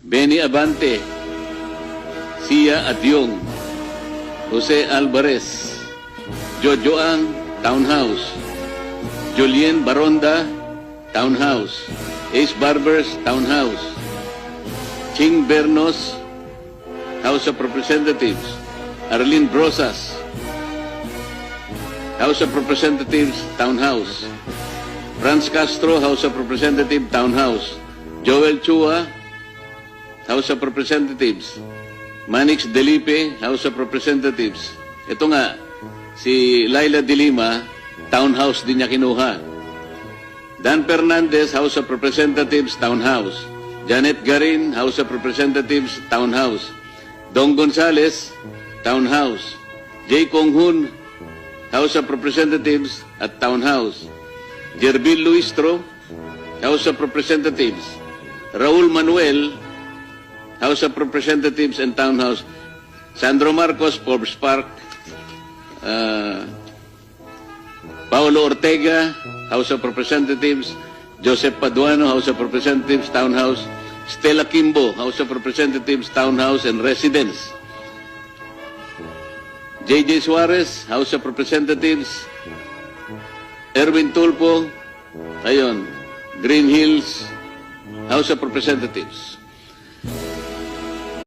Benny Abante, Sia Adyong, Jose Alvarez, Jojo Ang, Townhouse, Julien Baronda, Townhouse, Ace Barbers, Townhouse, Ching Bernos, House of Representatives, Arlene Brosas, House of Representatives, Townhouse, Franz Castro, House of Representatives, Townhouse, Joel Chua, House of Representatives, Manix Delipe, House of Representatives. Ito nga, si Laila de Lima, Townhouse din niya kinuha. Dan Fernandez, House of Representatives, Townhouse. Janet Garin, House of Representatives, Townhouse. Dong Gonzales, Townhouse. J. Konghun, House of Representatives at Townhouse. Jerbil Luistro, House of Representatives. Raul Manuel, House of Representatives and Townhouse. Sandro Marcos, Forbes Park. Paulo Ortega, House of Representatives. Joseph Paduano, House of Representatives, Townhouse. Stella Kimbo, House of Representatives, Townhouse and Residence. J.J. Suarez, House of Representatives. Erwin Tulpo, ayun, Green Hills, House of Representatives.